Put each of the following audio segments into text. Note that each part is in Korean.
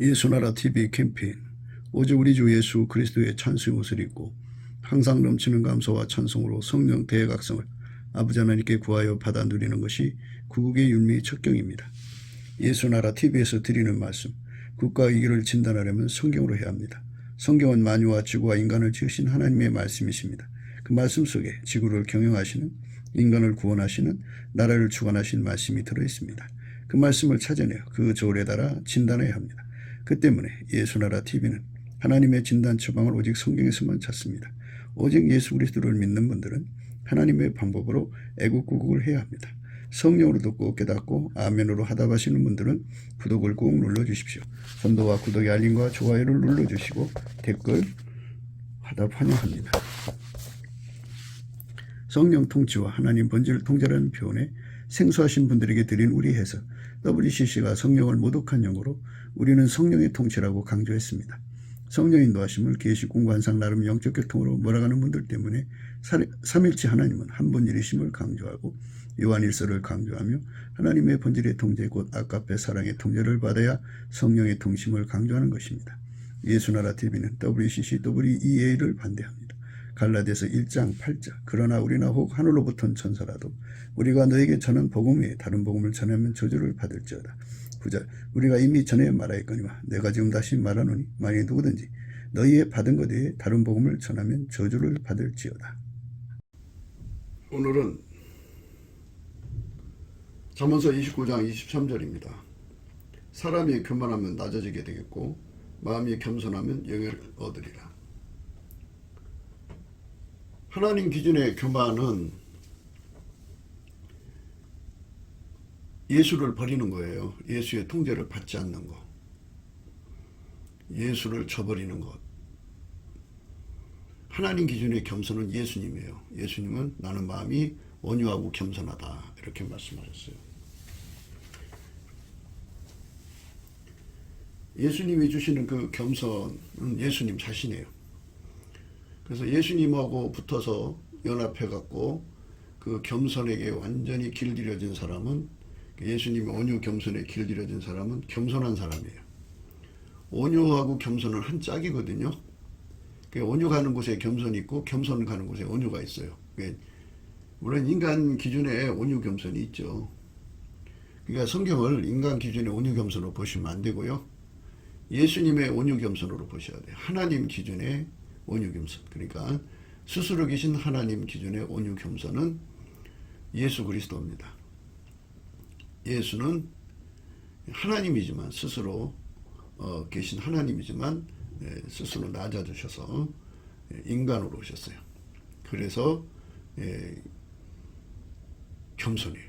예수나라 TV 캠페인 오직 우리 주 예수 그리스도의 찬송의 옷을 입고 항상 넘치는 감사와 찬송으로 성령 대각성을 아버지 하나님께 구하여 받아 누리는 것이 구국의 율무의 척경입니다. 예수나라 TV에서 드리는 말씀, 국가 위기를 진단하려면 성경으로 해야 합니다. 성경은 만유와 지구와 인간을 지으신 하나님의 말씀이십니다. 그 말씀 속에 지구를 경영하시는, 인간을 구원하시는, 나라를 주관하신 말씀이 들어있습니다. 그 말씀을 찾아내어 그 조례에 따라 진단해야 합니다. 그 때문에 예수나라 TV는 하나님의 진단 처방을 오직 성경에서만 찾습니다. 오직 예수 그리스도를 믿는 분들은 하나님의 방법으로 애국구국을 해야 합니다. 성령으로 듣고 깨닫고 아멘으로 하답하시는 분들은 구독을 꼭 눌러주십시오. 선도와 구독의 알림과 좋아요를 눌러주시고 댓글 하답 환영합니다. 성령 통치와 하나님 본질 통제라는 표현에 생소하신 분들에게 드린 우리 해석, WCC가 성령을 모독한 용어로 우리는 성령의 통치라고 강조했습니다. 성령 인도하심을 계시공 관상 나름 영적 교통으로 몰아가는 분들 때문에 삼일체 하나님은 한 분일이심을 강조하고 요한일서를 강조하며 하나님의 본질의 통제 곧 아까페 사랑의 통제를 받아야 성령의 통심을 강조하는 것입니다. 예수나라 TV는 WCC, WEA를 반대합니다. 갈라디아서 1장 8절 그러나 우리나 혹 하늘로부터 온 천사라도 우리가 너에게 전한 복음 외에 다른 복음을 전하면 저주를 받을지어다. 9절 우리가 이미 전에 말하였거니와 내가 지금 다시 말하노니 만일 누구든지 너희의 받은 것 외에 다른 복음을 전하면 저주를 받을지어다. 오늘은 잠언서 29장 23절입니다. 사람이 교만하면 낮아지게 되겠고 마음이 겸손하면 영예를 얻으리라. 하나님 기준의 교만은 예수를 버리는 거예요. 예수의 통제를 받지 않는 것. 예수를 저버리는 것. 하나님 기준의 겸손은 예수님이에요. 예수님은 나는 마음이 온유하고 겸손하다 이렇게 말씀하셨어요. 예수님이 주시는 그 겸손은 예수님 자신이에요. 그래서 예수님하고 붙어서 연합해갖고 그 겸손에게 완전히 길들여진 사람은 예수님의 온유 겸손에 길들여진 사람은 겸손한 사람이에요. 온유하고 겸손은 한 짝이거든요. 온유 가는 곳에 겸손이 있고 겸손 가는 곳에 온유가 있어요. 물론 인간 기준에 온유 겸손이 있죠. 그러니까 성경을 인간 기준의 온유 겸손으로 보시면 안 되고요. 예수님의 온유 겸손으로 보셔야 돼요. 하나님 기준의 온유 겸손. 그러니까 스스로 계신 하나님 기준의 온유 겸손은 예수 그리스도입니다. 예수는 하나님이지만 스스로 계신 하나님이지만 스스로 낮아주셔서 인간으로 오셨어요. 그래서 겸손해요.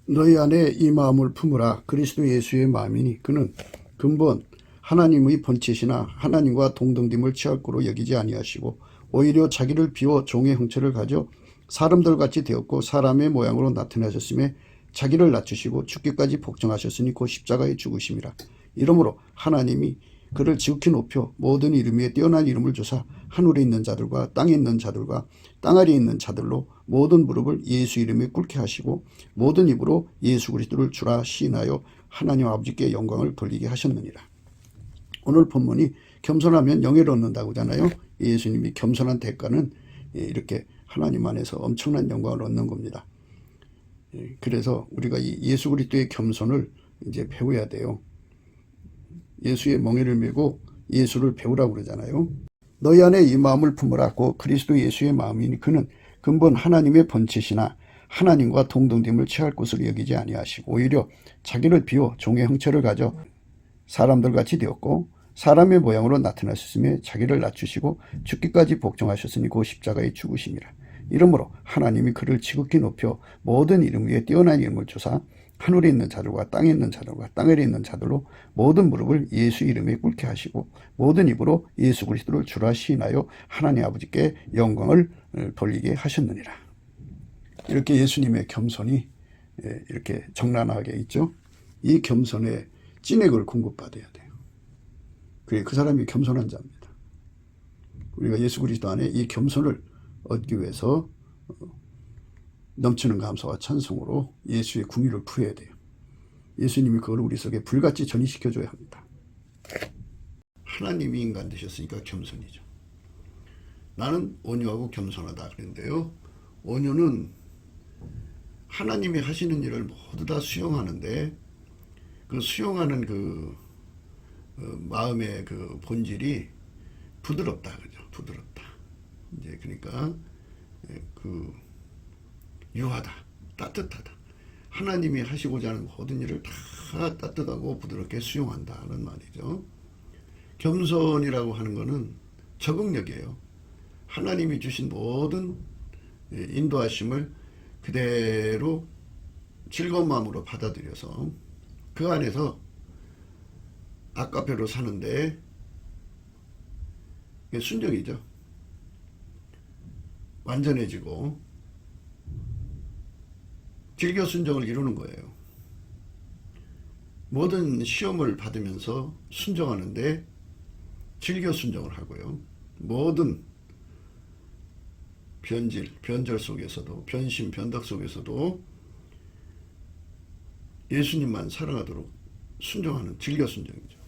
너희 안에 이 마음을 품으라. 그리스도 예수의 마음이니 그는 근본 하나님의 본체시나 하나님과 동등됨을 취할 거로 여기지 아니하시고 오히려 자기를 비워 종의 형체를 가져 사람들같이 되었고 사람의 모양으로 나타나셨음에 자기를 낮추시고 죽기까지 복종하셨으니 곧 십자가에 죽으심이라. 이러므로 하나님이 그를 지극히 높여 모든 이름 위에 뛰어난 이름을 주사 하늘에 있는 자들과 땅에 있는 자들과 땅 아래에 있는 자들로 모든 무릎을 예수 이름에 꿇게 하시고 모든 입으로 예수 그리스도를 주라 시인하여 하나님 아버지께 영광을 돌리게 하셨느니라. 오늘 본문이 겸손하면 영예를 얻는다고 하잖아요. 예수님이 겸손한 대가는 이렇게 하나님 안에서 엄청난 영광을 얻는 겁니다. 그래서 우리가 이 예수 그리스도의 겸손을 이제 배워야 돼요. 예수의 멍에를 메고 예수를 배우라고 그러잖아요. 너희 안에 이 마음을 품으라. 고 그리스도 예수의 마음이니 그는 근본 하나님의 본체시나 하나님과 동등됨을 취할 것으로 여기지 아니하시고 오히려 자기를 비워 종의 형체를 가져 사람들같이 되었고 사람의 모양으로 나타나셨으며 자기를 낮추시고 죽기까지 복종하셨으니 그 십자가에 죽으심이라. 이러므로 하나님이 그를 지극히 높여 모든 이름 위에 뛰어난 이름을 주사 하늘에 있는 자들과 땅에 있는 자들과 땅 아래에 있는 자들로 모든 무릎을 예수 이름에 꿇게 하시고 모든 입으로 예수 그리스도를 주라 시인하여 하나님 아버지께 영광을 돌리게 하셨느니라. 이렇게 예수님의 겸손이 이렇게 적나라하게 있죠. 이 겸손에 찐액을 공급받아야 돼요. 그게 그 사람이 겸손한 자입니다. 우리가 예수 그리스도 안에 이 겸손을 얻기 위해서 넘치는 감사와 찬송으로 예수의 궁유를 부여해야 돼요. 예수님이 그걸 우리 속에 불같이 전이시켜줘야 합니다. 하나님이 인간 되셨으니까 겸손이죠. 나는 온유하고 겸손하다 그랬는데요. 온유는 하나님이 하시는 일을 모두 다 수용하는데 그 수용하는 그 마음의 그 본질이 부드럽다 그죠? 부드럽다. 이제 그러니까 그 유하다, 따뜻하다. 하나님이 하시고자 하는 모든 일을 다 따뜻하고 부드럽게 수용한다는 말이죠. 겸손이라고 하는 것은 적응력이에요. 하나님이 주신 모든 인도하심을 그대로 즐거운 마음으로 받아들여서 그 안에서 아까페로 사는데 순종이죠. 완전해지고 즐겨 순종을 이루는 거예요. 모든 시험을 받으면서 순종하는데 즐겨 순종을 하고요. 모든 변절 속에서도 변심, 변덕 속에서도 예수님만 사랑하도록 순종하는 즐겨 순종이죠.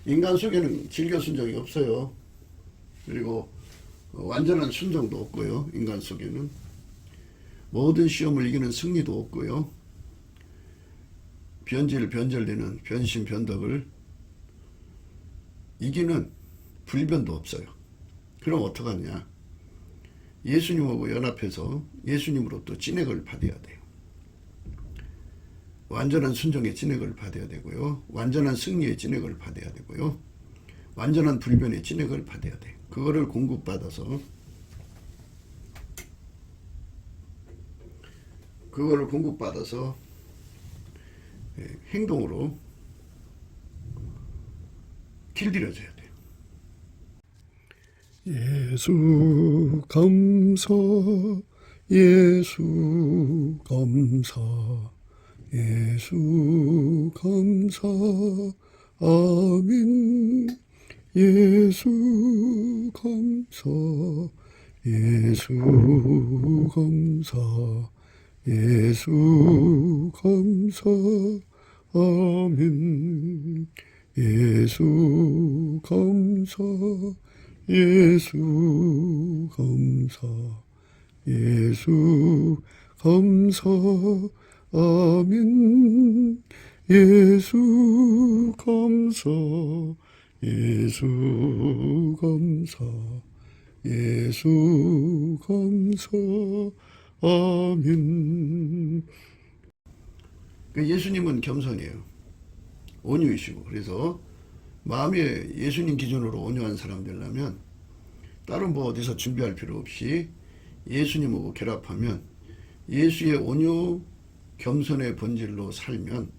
인간 속에는 즐겨 순종이 없어요. 그리고 완전한 순종도 없고요. 인간 속에는 모든 시험을 이기는 승리도 없고요. 변절되는 변심, 변덕을 이기는 불변도 없어요. 그럼 어떡하냐? 예수님하고 연합해서 예수님으로부터 진액을 받아야 돼요. 완전한 순종의 진액을 받아야 되고요. 완전한 승리의 진액을 받아야 되고요. 완전한 불변의 진액을 받아야 돼요. 그거를 공급받아서 행동으로 길들여져야 돼요. 예수 감사, 예수 감사, 예수 감사, 아멘. 예수 감사, 예수 감사, 예수 감사, 아멘. 예수 감사, 예수 감사, 예수 감사, 아멘. 예수 감사, 예수 감사, 예수 감사, 아멘. 예수님은 겸손이에요. 온유이시고, 그래서 마음에 예수님 기준으로 온유한 사람 되려면 다른 뭐 어디서 준비할 필요 없이 예수님하고 결합하면 예수의 온유 겸손의 본질로 살면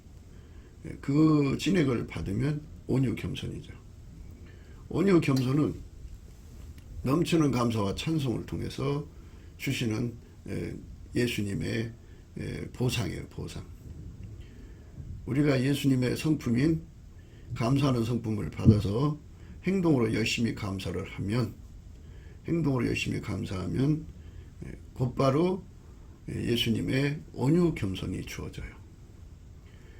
그 진액을 받으면 온유 겸손이죠. 온유 겸손은 넘치는 감사와 찬송을 통해서 주시는 예수님의 보상이에요. 보상. 우리가 예수님의 성품인 감사하는 성품을 받아서 행동으로 열심히 감사하면 곧바로 예수님의 온유 겸손이 주어져요.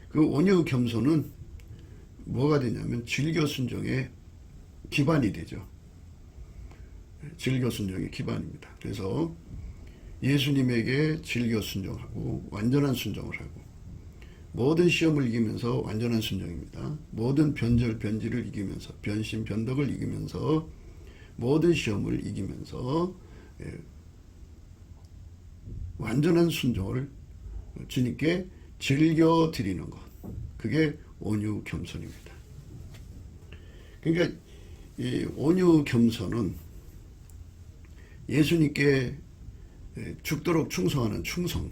그 온유 겸손은 뭐가 되냐면 즐겨 순종의 기반이 되죠. 즐겨 순종의 기반입니다. 그래서 예수님에게 즐겨 순종하고 완전한 순종을 하고 모든 시험을 이기면서 완전한 순종입니다. 모든 변질을 이기면서 변심, 변덕을 이기면서 모든 시험을 이기면서 완전한 순종을 주님께 즐겨 드리는 것. 그게 온유 겸손입니다. 그러니까 이 온유 겸손은 예수님께 죽도록 충성하는 충성을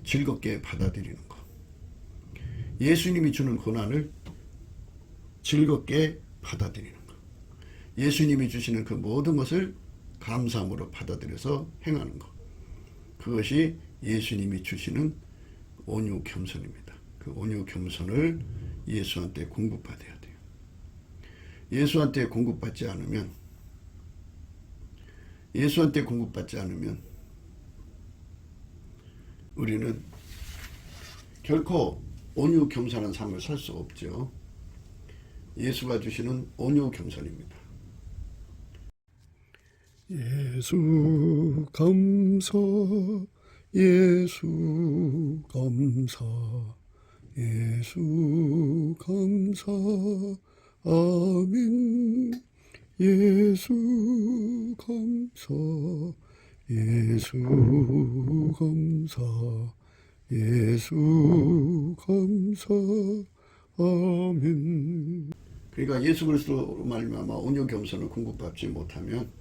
즐겁게 받아들이는 것. 예수님이 주는 고난을 즐겁게 받아들이는 것. 예수님이 주시는 그 모든 것을 감사함으로 받아들여서 행하는 것. 그것이 예수님이 주시는 온유 겸손입니다. 그 온유 겸손을 예수한테 공급받아야 돼요. 예수한테 공급받지 않으면 우리는 결코 온유 겸손한 삶을 살 수 없죠. 예수가 주시는 온유 겸손입니다. 예수 감사, 예수 감사, 예수 감사, 아멘. 예수 감사, 예수 감사, 예수 감사, 아멘. 그러니까 예수 그리스도로 말미암아 온유 겸손을 궁극받지 못하면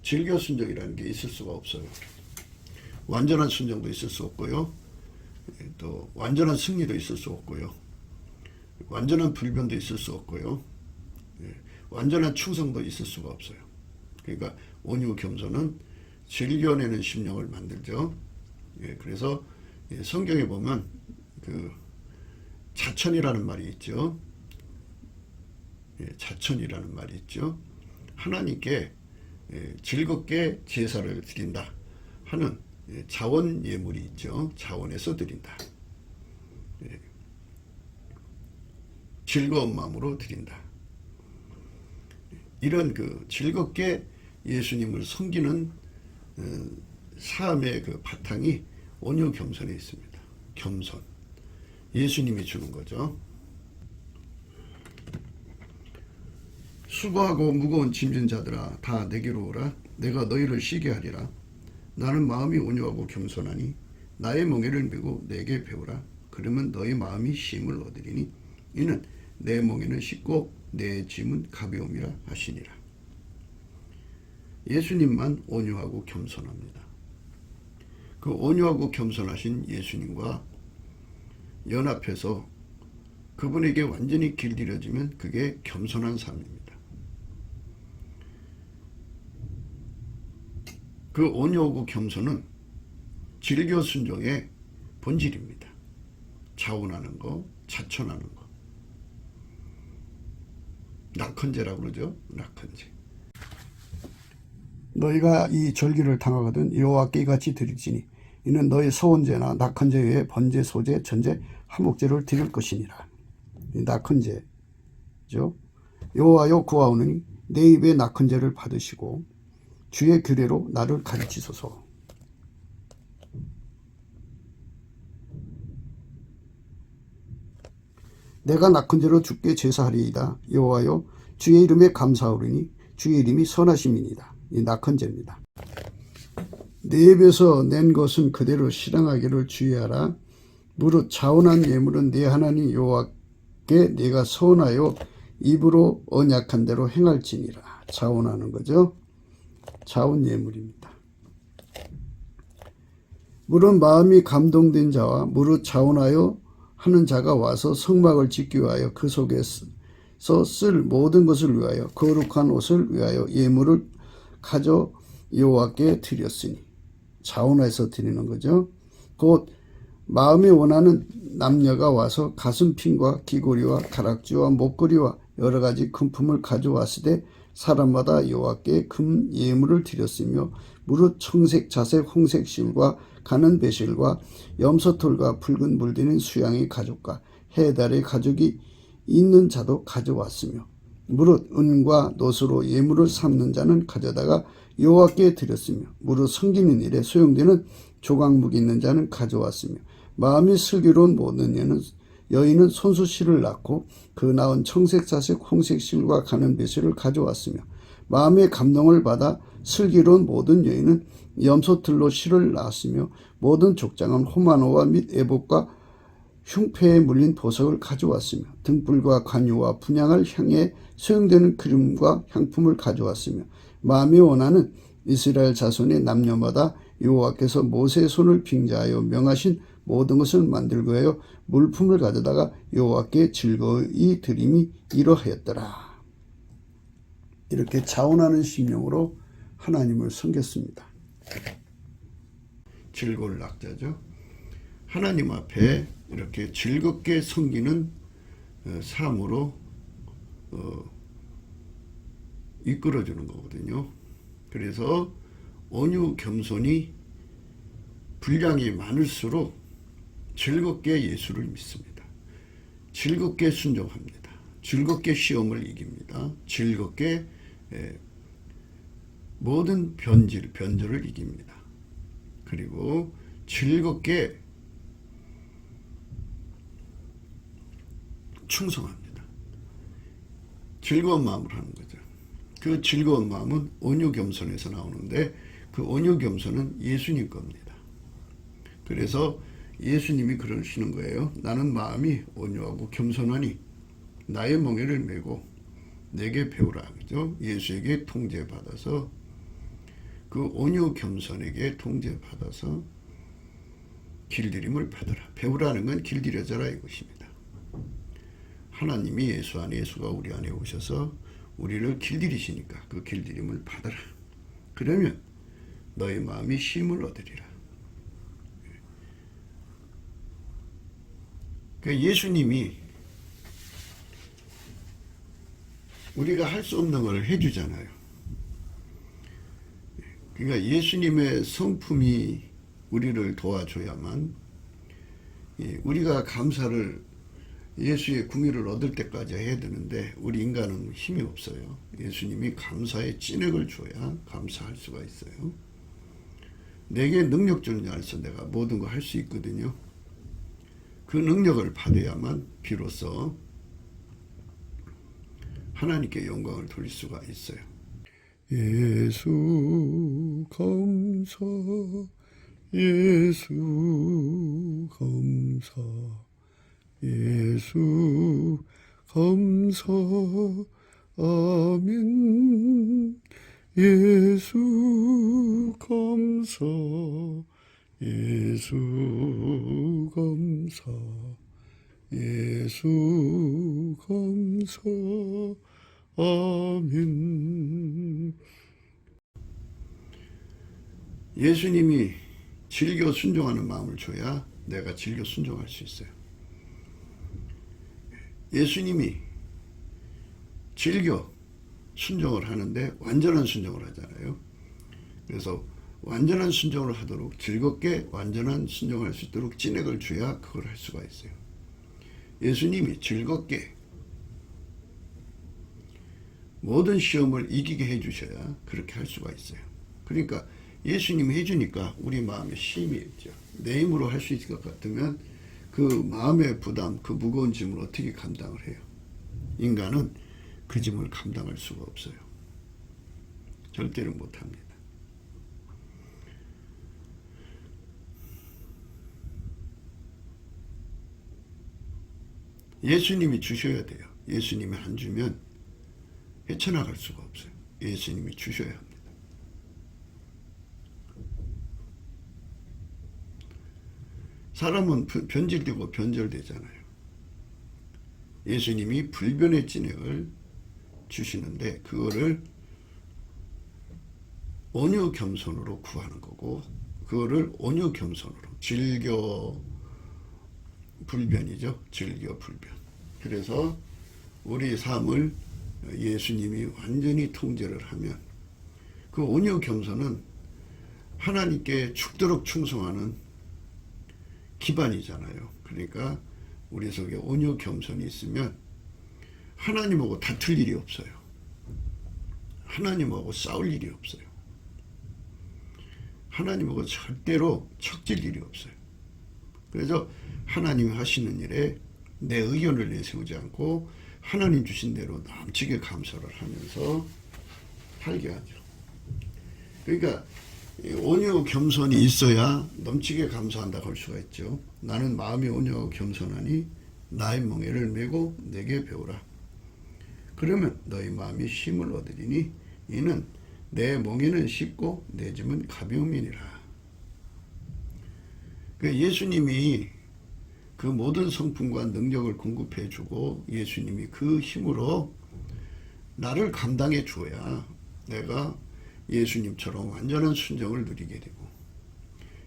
질겨 순종이라는 게 있을 수가 없어요. 완전한 순종도 있을 수 없고요. 또 완전한 승리도 있을 수 없고요. 완전한 불변도 있을 수 없고요. 완전한 충성도 있을 수가 없어요. 그러니까 온유 겸손은 즐겨내는 심령을 만들죠. 그래서 성경에 보면 그 자천이라는 말이 있죠. 자천이라는 말이 있죠. 하나님께 즐겁게 제사를 드린다 하는 자원 예물이 있죠. 자원에서 드린다. 즐거운 마음으로 드린다. 이런 그 즐겁게 예수님을 섬기는 삶의 그 바탕이 온유 겸손에 있습니다. 겸손. 예수님이 주는 거죠. 수고하고 무거운 짐진 자들아 다 내게로 오라. 내가 너희를 쉬게 하리라. 나는 마음이 온유하고 겸손하니 나의 멍에를 메고 내게 배우라. 그러면 너희 마음이 쉼을 얻으리니 이는 내 멍에는 쉽고 내 짐은 가벼움이라 하시니라. 예수님만 온유하고 겸손합니다. 그 온유하고 겸손하신 예수님과 연합해서 그분에게 완전히 길들여지면 그게 겸손한 삶입니다. 그 온유하고 겸손은 질겨 순종의 본질입니다. 자원하는 거, 자천하는 거. 낙헌제라고 그러죠. 낙헌제. 너희가 이 절기를 당하거든 여호와께 이같이 드릴지니 이는 너희 서원제나 낙헌제 외에 번제, 소제, 전제, 화목제를 드릴 것이니라. 낙헌제죠. 여호와여 구하오노니 내 입에 낙헌제를 받으시고 주의 규례로 나를 가르치소서. 내가 낙헌제로 주께 제사하리이다. 여호와여 주의 이름에 감사하오리니 주의 이름이 선하심이니이다. 이 낙헌제입니다. 내 입에서 낸 것은 그대로 실행하기를 주의하라. 무릇 자원한 예물은 내 하나님 여호와께 내가 선하여 입으로 언약한 대로 행할지니라. 자원하는 거죠. 자원 예물입니다. 무릇 마음이 감동된 자와 무릇 자원하여 하는 자가 와서 성막을 짓기 위하여 그 속에서 쓸 모든 것을 위하여 거룩한 옷을 위하여 예물을 가져 여호와께 드렸으니 자원해서 드리는 거죠. 곧 마음이 원하는 남녀가 와서 가슴핀과 귀고리와 가락지와 목걸이와 여러 가지 금품을 가져왔으되 사람마다 여호와께 금 예물을 드렸으며 무릇 청색, 자색, 홍색 실과 가는 배실과 염소털과 붉은 물드는 수양의 가죽과 해달의 가죽이 있는 자도 가져왔으며 무릇 은과 노스로 예물을 삼는 자는 가져다가 여호와께 드렸으며 무릇 섬기는 일에 소용되는 조각묵 있는 자는 가져왔으며 마음이 슬기로운 모든 여인은 손수실을 낳고 그 낳은 청색, 자색, 홍색 실과 가는 배실을 가져왔으며 마음의 감동을 받아 슬기로운 모든 여인은 염소틀로 실을 낳았으며 모든 족장은 호마노와 및 에봇과 흉패에 물린 보석을 가져왔으며 등불과 관유와 분향을 향해 소용되는 기름과 향품을 가져왔으며 마음이 원하는 이스라엘 자손의 남녀마다 여호와께서 모세의 손을 빙자하여 명하신 모든 것을 만들고 하여 물품을 가져다가 여호와께 즐거이 드림이 이러하였더라. 이렇게 자원하는 심령으로 하나님을 섬겼습니다. 즐거울 낙자죠. 하나님 앞에 이렇게 즐겁게 섬기는 삶으로 이끌어주는 거거든요. 그래서 온유 겸손이 분량이 많을수록 즐겁게 예수를 믿습니다. 즐겁게 순종합니다. 즐겁게 시험을 이깁니다. 즐겁게 모든 변절을 이깁니다. 그리고 즐겁게 충성합니다. 즐거운 마음으로 하는 거죠. 그 즐거운 마음은 온유 겸손에서 나오는데 그 온유 겸손은 예수님 겁니다. 그래서 예수님이 그러시는 거예요. 나는 마음이 온유하고 겸손하니 나의 멍에를 메고 내게 배우라. 그죠? 예수에게 통제받아서 그 온유 겸손에게 통제받아서 길들임을 받으라. 배우라는 건 길들여져라 이것입니다. 하나님이 예수 안에, 예수가 우리 안에 오셔서 우리를 길들이시니까 그 길들임을 받아라. 그러면 너의 마음이 쉼을 얻으리라. 그러니까 예수님이 우리가 할 수 없는 걸 해주잖아요. 그러니까 예수님의 성품이 우리를 도와줘야만 우리가 감사를 예수의 궁유를 얻을 때까지 해야 되는데 우리 인간은 힘이 없어요. 예수님이 감사의 찐액을 줘야 감사할 수가 있어요. 내게 능력 주는 자 안에서 내가 모든 거 할 수 있거든요. 그 능력을 받아야만 비로소 하나님께 영광을 돌릴 수가 있어요. 예수 감사, 예수 감사, 예수 감사, 아멘. 예수 감사, 예수 감사, 예수 감사, 아멘. 예수님이 즐겨 순종하는 마음을 줘야 내가 즐겨 순종할 수 있어요. 예수님이 즐겨 순종을 하는데 완전한 순종을 하잖아요. 그래서 완전한 순종을 하도록 즐겁게 완전한 순종을 할 수 있도록 찐액을 줘야 그걸 할 수가 있어요. 예수님이 즐겁게 모든 시험을 이기게 해주셔야 그렇게 할 수가 있어요. 그러니까 예수님이 해주니까 우리 마음에 쉼이 있죠. 내 힘으로 할 수 있을 것 같으면 그 마음의 부담, 그 무거운 짐을 어떻게 감당을 해요? 인간은 그 짐을 감당할 수가 없어요. 절대로 못합니다. 예수님이 주셔야 돼요. 예수님이 안 주면 헤쳐나갈 수가 없어요. 예수님이 주셔야 합니다. 사람은 변질되고 변절되잖아요. 예수님이 불변의 찐액을 주시는데 그거를 온유 겸손으로 구하는 거고 그거를 온유 겸손으로 즐겨 불변이죠. 즐겨 불변. 그래서 우리 삶을 예수님이 완전히 통제를 하면 그 온유 겸손은 하나님께 죽도록 충성하는 기반이잖아요. 그러니까 우리 속에 온유 겸손이 있으면 하나님하고 다툴 일이 없어요. 하나님하고 싸울 일이 없어요. 하나님하고 절대로 척질 일이 없어요. 그래서 하나님이 하시는 일에 내 의견을 내세우지 않고 하나님 주신 대로 넘치게 감사를 하면서 살게 하죠. 그러니까 온유 겸손이 있어야 넘치게 감사한다고 할 수가 있죠. 나는 마음이 온유하고 겸손하니 나의 멍에를 메고 내게 배우라. 그러면 너희 마음이 쉼을 얻으리니 이는 내 멍에는 쉽고 내 짐은 가벼움이니라. 예수님이 그 모든 성품과 능력을 공급해 주고 예수님이 그 힘으로 나를 감당해 줘야 내가 예수님처럼 완전한 순종을 누리게 되고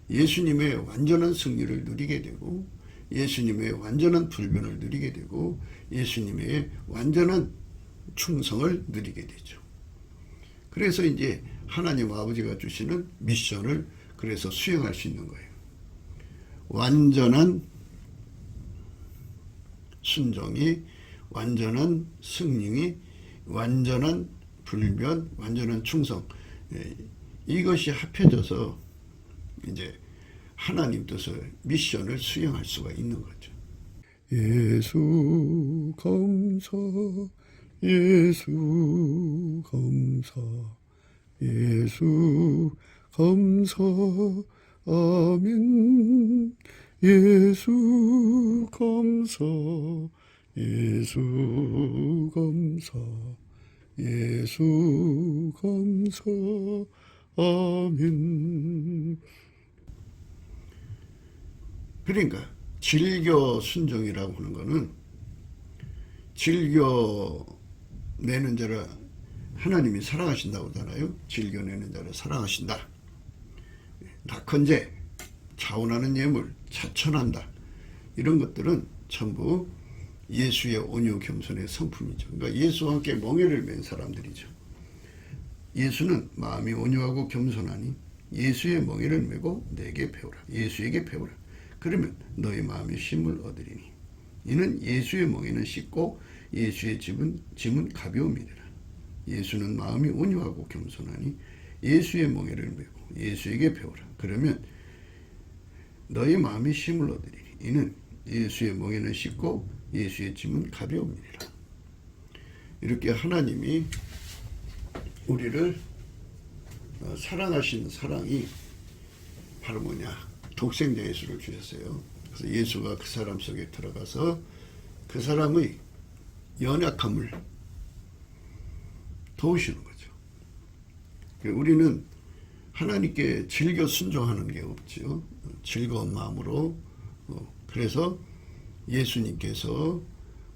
예수님의 완전한 승리를 누리게 되고 예수님의 완전한 불변을 누리게 되고 예수님의 완전한 충성을 누리게 되죠. 그래서 이제 하나님 아버지가 주시는 미션을 그래서 수행할 수 있는 거예요. 완전한 순종이, 완전한 승리이, 완전한 불변, 완전한 충성, 이것이 합해져서 이제 하나님 뜻의 미션을 수행할 수가 있는 거죠. 예수 감사, 예수 감사, 예수 감사, 아멘. 예수 감사, 예수 감사, 예수 감사, 아멘. 그러니까 질교 순종이라고 하는 거는 질교내는 자를 하나님이 사랑하신다고 하잖아요. 질교내는 자를 사랑하신다. 낙헌제, 자원하는 예물, 자천한다. 이런 것들은 전부 예수의 온유 겸손의 성품이죠. 그러니까 예수와 함께 멍에를 맨 사람들이죠. 예수는 마음이 온유하고 겸손하니 예수의 멍에를 메고 내게 배우라. 예수에게 배우라. 그러면 너희 마음이 쉼을 얻으리니 이는 예수의 멍에는 쉽고 예수의 짐은 가벼움이니라. 예수는 마음이 온유하고 겸손하니 예수의 멍에를 메고 예수에게 배우라. 그러면 너희 마음이 쉼을 얻으리니 이는 예수의 멍에는 쉽고 예수의 짐은 가벼움이니라. 이렇게 하나님이 우리를 사랑하신 사랑이 바로 뭐냐? 독생자 예수를 주셨어요. 그래서 예수가 그 사람 속에 들어가서 그 사람의 연약함을 도우시는 거죠. 우리는 하나님께 즐겨 순종하는 게 없죠. 즐거운 마음으로. 그래서 예수님께서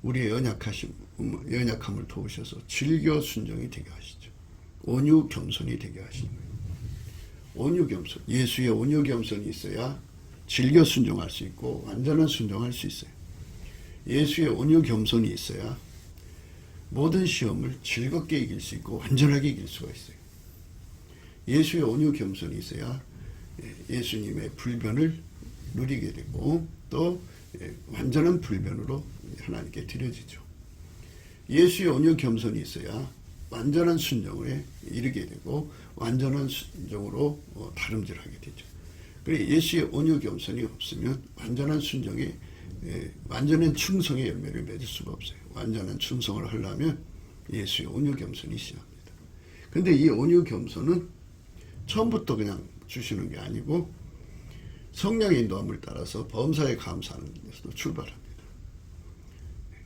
우리의 연약함을 도우셔서 즐겨 순종이 되게 하시죠. 온유 겸손이 되게 하시는 거예요. 온유 겸손, 예수의 온유 겸손이 있어야 즐겨 순종할 수 있고 완전한 순종할 수 있어요. 예수의 온유 겸손이 있어야 모든 시험을 즐겁게 이길 수 있고 완전하게 이길 수가 있어요. 예수의 온유 겸손이 있어야 예수님의 불변을 누리게 되고 또 완전한 불변으로 하나님께 드려지죠. 예수의 온유 겸손이 있어야 완전한 순종에 이르게 되고 완전한 순종으로 다름질하게 되죠. 그리고 예수의 온유 겸손이 없으면 완전한 순종에 완전한 충성의 열매를 맺을 수가 없어요. 완전한 충성을 하려면 예수의 온유 겸손이 있어야 합니다. 근데 이 온유 겸손은 처음부터 그냥 주시는 게 아니고 성령의 인도함을 따라서 범사에 감사하는 데서도 출발합니다.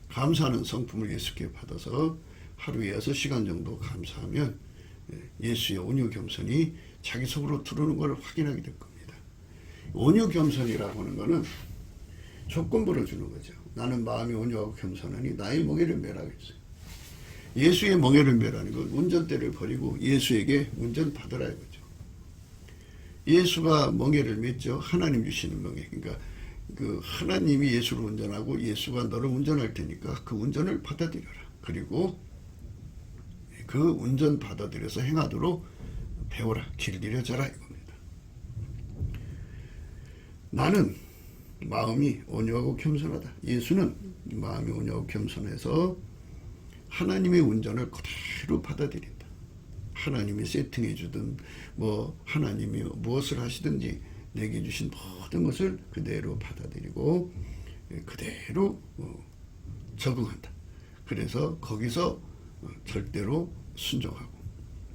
감사하는 성품을 예수께 받아서 하루에 6시간 정도 감사하면 예수의 온유 겸손이 자기 속으로 들어오는 걸 확인하게 될 겁니다. 온유 겸손이라고 하는 것은 조건부를 주는 거죠. 나는 마음이 온유하고 겸손하니 나의 멍에를 메라고 했어요. 예수의 멍에를 메라는 건 운전대를 버리고 예수에게 운전 받으라 이거죠. 예수가 멍에를 맸죠. 하나님 주시는 멍에. 그러니까 그 하나님이 예수를 운전하고 예수가 너를 운전할 테니까 그 운전을 받아들여라. 그리고 그 운전 받아들여서 행하도록 배워라. 길들여져라 이겁니다. 나는 마음이 온유하고 겸손하다. 예수는 마음이 온유하고 겸손해서 하나님의 운전을 그대로 받아들인다. 하나님이 세팅해 주든 뭐 하나님이 무엇을 하시든지 내게 주신 모든 것을 그대로 받아들이고 그대로 적응한다. 그래서 거기서 절대로 순종하고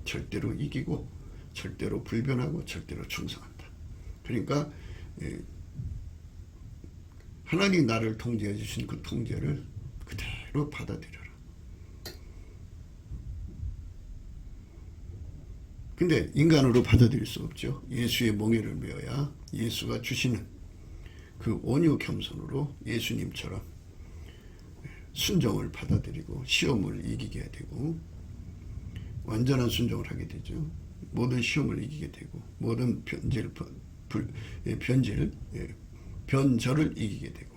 절대로 이기고 절대로 불변하고 절대로 충성한다. 그러니까 하나님 나를 통제해 주신 그 통제를 그대로 받아들여라. 근데 인간으로 받아들일 수 없죠. 예수의 멍에를 메어야 예수가 주시는 그 온유 겸손으로 예수님처럼 순종을 받아들이고 시험을 이기게 되고 완전한 순종을 하게 되죠. 모든 시험을 이기게 되고 모든 변절을 이기게 되고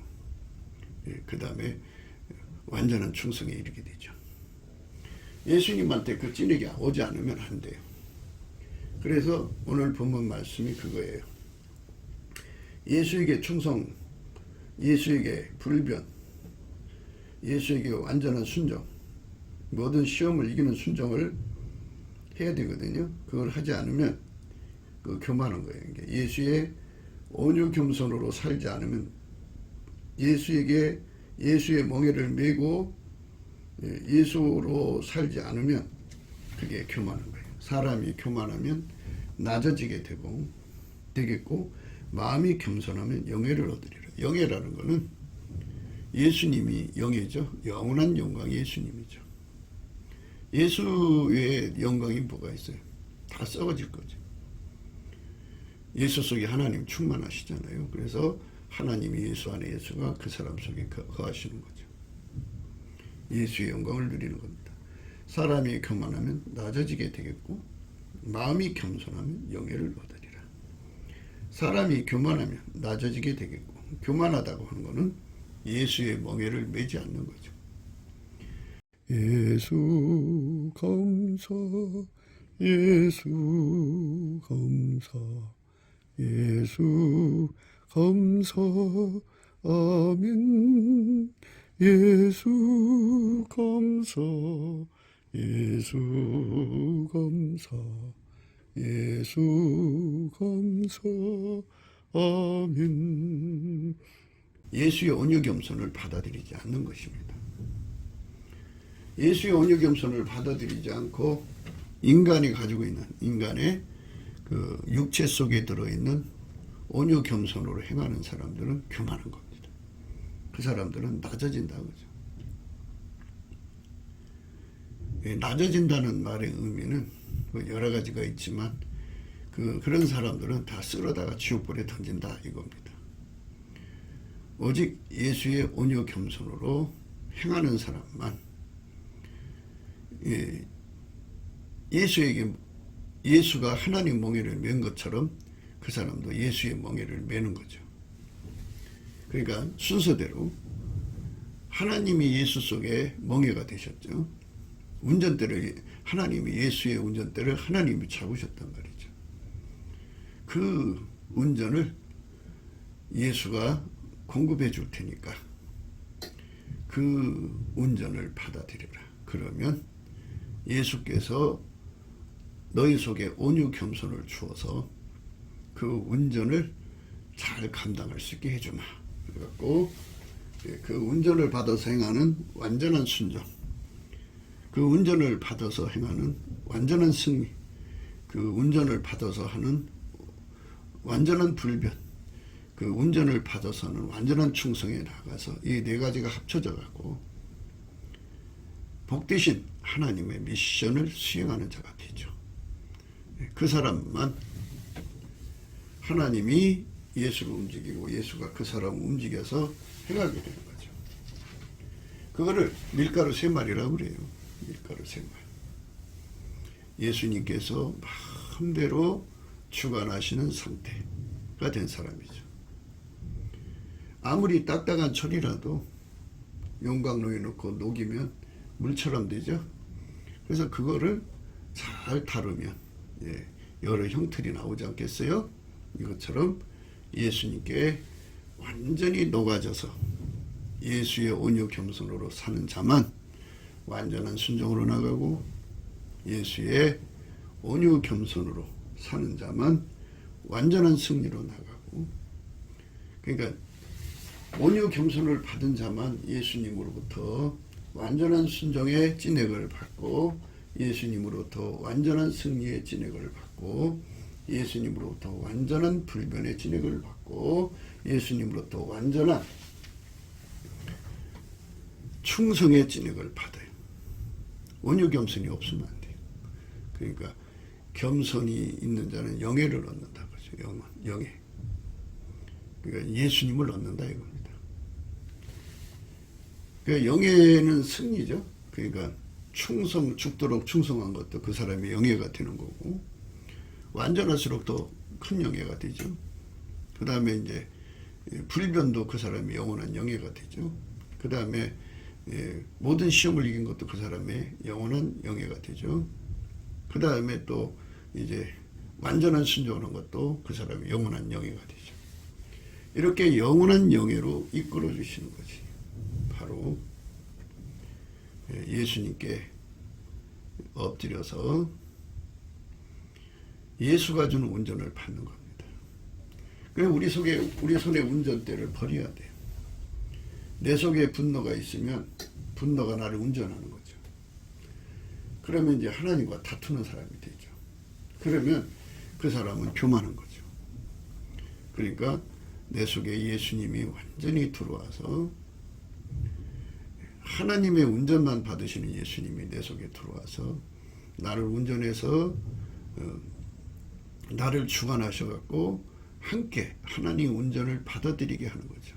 그 다음에 완전한 충성에 이르게 되죠. 예수님한테 그 찐익이 오지 않으면 안 돼요. 그래서 오늘 본문 말씀이 그거예요. 예수에게 충성, 예수에게 불변, 예수에게 완전한 순종, 모든 시험을 이기는 순종을 해야 되거든요. 그걸 하지 않으면 그 교만한 거예요. 예수의 온유 겸손으로 살지 않으면, 예수에게 예수의 멍에를 메고 예수로 살지 않으면 그게 교만한 거예요. 사람이 교만하면 낮아지게 되겠고, 마음이 겸손하면 영예를 얻으리라. 영예라는 것은 예수님이 영예죠. 영원한 영광이 예수님이죠. 예수의 영광이 뭐가 있어요? 다 썩어질 거죠. 예수 속에 하나님 충만하시잖아요. 그래서 하나님이 예수 안에, 예수가 그 사람 속에 거하시는 거죠. 예수의 영광을 누리는 겁니다. 사람이 교만하면 낮아지게 되겠고, 마음이 겸손하면 영예를 얻으리라. 사람이 교만하면 낮아지게 되겠고, 교만하다고 하는 것은 예수의 멍에를 매지 않는 거죠. 예수 감사, 예수 감사, 예수 감사, 아멘. 예수 감사, 예수 감사, 예수 감사, 아멘. 예수의 온유 겸손을 받아들이지 않는 것입니다. 예수의 온유 겸손을 받아들이지 않고 인간이 가지고 있는, 인간의 그 육체 속에 들어있는 온유 겸손으로 행하는 사람들은 교만한 겁니다. 그 사람들은 낮아진다 그죠. 낮아진다는 말의 의미는 여러 가지가 있지만 그런 사람들은 다 쓸어다가 지옥불에 던진다 이겁니다. 오직 예수의 온유 겸손으로 행하는 사람만, 예수에게, 예수가 하나님 멍에를 맨 것처럼 그 사람도 예수의 멍에를 매는 거죠. 그러니까 순서대로 하나님이 예수 속에 멍에가 되셨죠. 운전대를, 하나님이, 예수의 운전대를 하나님이 잡으셨단 말이죠. 그 운전을 예수가 공급해 줄 테니까 그 운전을 받아들여라. 그러면 예수께서 너희 속에 온유 겸손을 주어서 그 운전을 잘 감당할 수 있게 해주마. 그래갖고 그 운전을 받아서 행하는 완전한 순종, 그 운전을 받아서 행하는 완전한 승리, 그 운전을 받아서 하는 완전한 불변, 그 운전을 받아서는 완전한 충성에 나가서 이 네 가지가 합쳐져 갖고 복되신 하나님의 미션을 수행하는 자가 되죠. 그 사람만 하나님이 예수를 움직이고 예수가 그 사람을 움직여서 행하게 되는 거죠. 그거를 밀가루 세 마리라고 그래요. 밀가루 세 마리. 예수님께서 마음대로 주관하시는 상태가 된 사람이죠. 아무리 딱딱한 철이라도 용광로에 넣고 녹이면 물처럼 되죠. 그래서 그거를 잘 다루면 여러 형틀이 나오지 않겠어요? 이것처럼 예수님께 완전히 녹아져서 예수의 온유 겸손으로 사는 자만 완전한 순종으로 나가고, 예수의 온유 겸손으로 사는 자만 완전한 승리로 나가고, 그러니까 온유 겸손을 받은 자만 예수님으로부터 완전한 순종의 진액을 받고, 예수님으로부터 완전한 승리의 진액을 받고, 예수님으로부터 완전한 불변의 진액을 받고, 예수님으로부터 완전한 충성의 진액을 받아요. 온유 겸손이 없으면 안 돼요. 그러니까 겸손이 있는 자는 영예를 얻는다 그죠. 영예. 그러니까 예수님을 얻는다 이겁니다. 그러니까 영예는 승리죠. 그러니까 죽도록 충성한 것도 그 사람의 영예가 되는 거고, 완전할수록 더 큰 영예가 되죠. 그 다음에 이제 불변도 그 사람의 영원한 영예가 되죠. 그 다음에 모든 시험을 이긴 것도 그 사람의 영원한 영예가 되죠. 그 다음에 또 이제 완전한 순종하는 것도 그 사람의 영원한 영예가 되죠. 이렇게 영원한 영예로 이끌어 주시는 거지. 바로 예수님께 엎드려서 예수가 주는 운전을 받는 겁니다. 그래서 우리 손에 운전대를 버려야 돼요. 내 속에 분노가 있으면 분노가 나를 운전하는 거죠. 그러면 이제 하나님과 다투는 사람이 되죠. 그러면 그 사람은 교만한 거죠. 그러니까 내 속에 예수님이 완전히 들어와서 하나님의 운전만 받으시는 예수님이 내 속에 들어와서 나를 운전해서 나를 주관하셔갖고 함께 하나님 운전을 받아들이게 하는 거죠.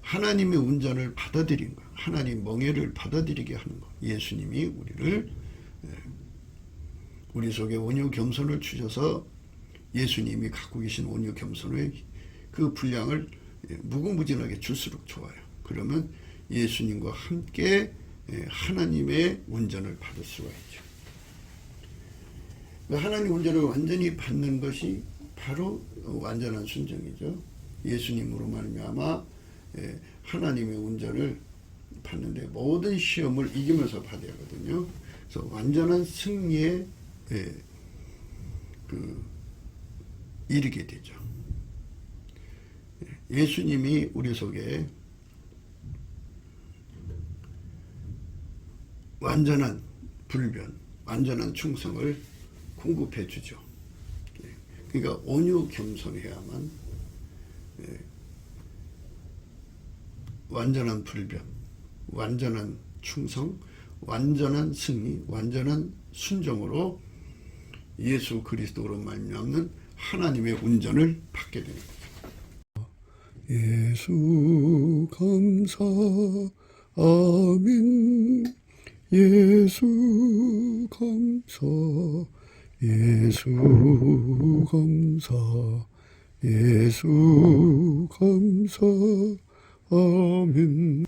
하나님의 운전을 받아들인 거, 하나님 멍에를 받아들이게 하는 거. 예수님이 우리 속에 온유 겸손을 주셔서 예수님이 갖고 계신 온유 겸손의 그 분량을 무궁무진하게 줄수록 좋아요. 그러면 예수님과 함께 하나님의 운전을 받을 수가 있죠. 하나님 운전을 완전히 받는 것이 바로 완전한 순종이죠. 예수님으로 말미암아 하나님의 운전을 받는데 모든 시험을 이기면서 받아야 하거든요. 그래서 완전한 승리에 이르게 되죠. 예수님이 우리 속에 완전한 불변, 완전한 충성을 공급해 주죠. 그러니까 온유 겸손해야만 완전한 불변, 완전한 충성, 완전한 승리, 완전한 순종으로 예수 그리스도로 말미암는 하나님의 운전을 받게 되는 거죠. 예수 감사 아멘. 예수 감사, 예수 감사, 예수 감사 아멘.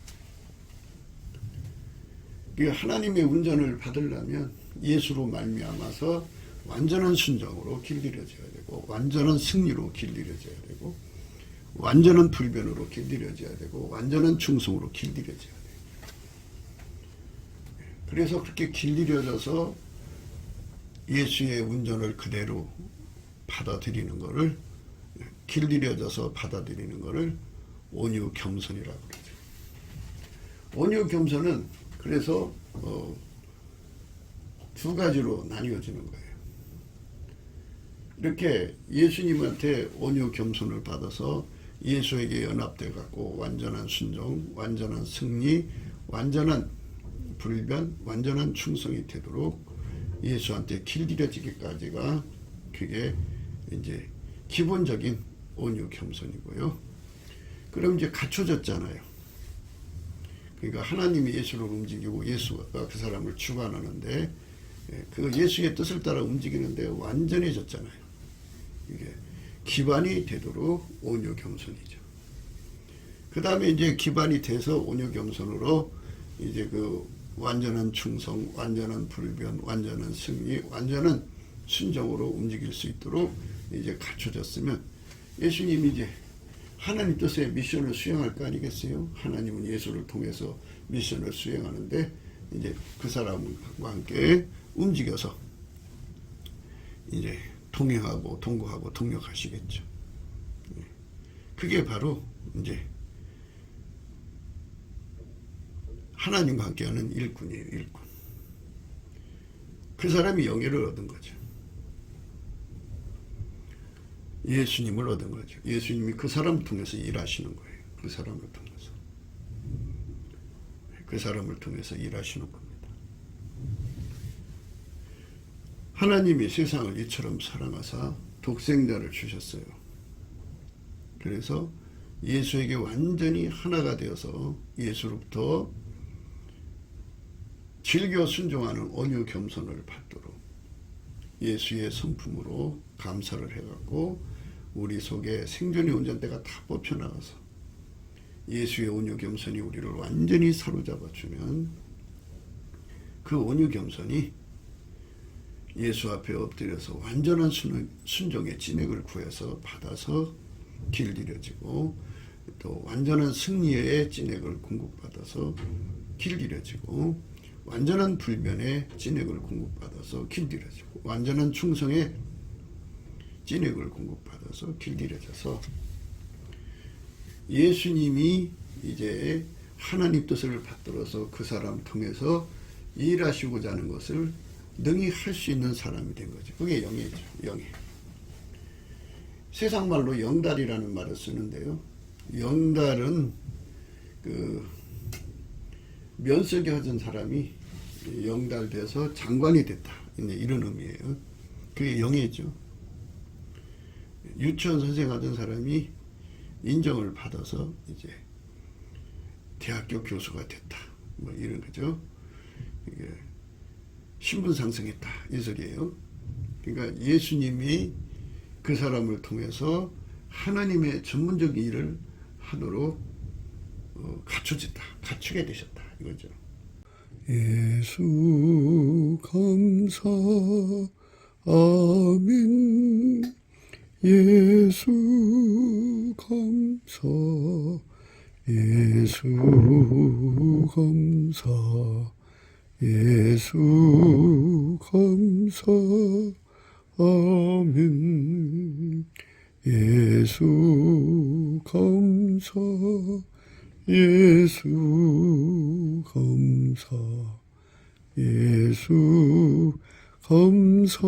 하나님의 운전을 받으려면 예수로 말미암아서 완전한 순종으로 길들여져야 되고, 완전한 승리로 길들여져야 되고, 완전한 불변으로 길들여져야 되고, 완전한 충성으로 길들여져야 돼요. 그래서 그렇게 길들여져서 예수의 운전을 그대로 받아들이는 것을, 길들여져서 받아들이는 것을 온유 겸손이라고 그러죠. 온유 겸손은 그래서 두 가지로 나뉘어지는 거예요. 이렇게 예수님한테 온유 겸손을 받아서 예수에게 연합돼 갖고 완전한 순종, 완전한 승리, 완전한 불변, 완전한 충성이 되도록 예수한테 길들여지기까지가 그게 이제 기본적인 온유 겸손이고요. 그럼 이제 갖춰졌잖아요. 그러니까 하나님이 예수를 움직이고 예수가 그 사람을 주관하는데 그 예수의 뜻을 따라 움직이는데 완전해졌잖아요. 이게 기반이 되도록 온유 겸손이죠. 그 다음에 이제 기반이 돼서 온유 겸손으로 이제 그 완전한 충성, 완전한 불변, 완전한 승리, 완전한 순종으로 움직일 수 있도록 이제 갖춰졌으면 예수님이 이제 하나님 뜻의 미션을 수행할 거 아니겠어요? 하나님은 예수를 통해서 미션을 수행하는데 이제 그 사람과 함께 움직여서 이제 동행하고 동거하고 동력하시겠죠. 그게 바로 이제 하나님과 함께하는 일꾼이에요. 일꾼. 그 사람이 영예를 얻은 거죠. 예수님을 얻은 거죠. 예수님이 그 사람을 통해서 일하시는 거예요. 그 사람을 통해서. 그 사람을 통해서 일하시는 겁니다. 하나님이 세상을 이처럼 사랑하사 독생자를 주셨어요. 그래서 예수에게 완전히 하나가 되어서 예수로부터 즐겨 순종하는 온유 겸손을 받도록 예수의 성품으로 감사를 해갖고 우리 속에 생존의 운전대가 다 뽑혀나가서 예수의 온유 겸손이 우리를 완전히 사로잡아주면 그 온유 겸손이 예수 앞에 엎드려서 완전한 순종의 진액을 구해서 받아서 길들여지고 또 완전한 승리의 진액을 공급받아서 길들여지고, 완전한 불변의 진액을 공급받아서 길들여지고, 완전한 충성의 진액을 공급받아서 길들여져서 예수님이 이제 하나님 뜻을 받들어서 그 사람 통해서 일하시고자 하는 것을 능히 할 수 있는 사람이 된 거죠. 그게 영예죠. 영예. 세상 말로 영달이라는 말을 쓰는데요. 영달은 그 면석이 하던 사람이 영달돼서 장관이 됐다, 이런 의미예요. 그게 영예죠. 유치원 선생 하던 사람이 인정을 받아서 이제 대학교 교수가 됐다, 뭐 이런 거죠. 이게 신분 상승했다, 이 소리예요. 그러니까 예수님이 그 사람을 통해서 하나님의 전문적인 일을 하도록 갖추게 되셨다, 이거죠. 예수 감사 아멘. 예수 감사, 예수 감사, 예수 감사 아멘. 예수 감사, 예수 감사, 예수 감사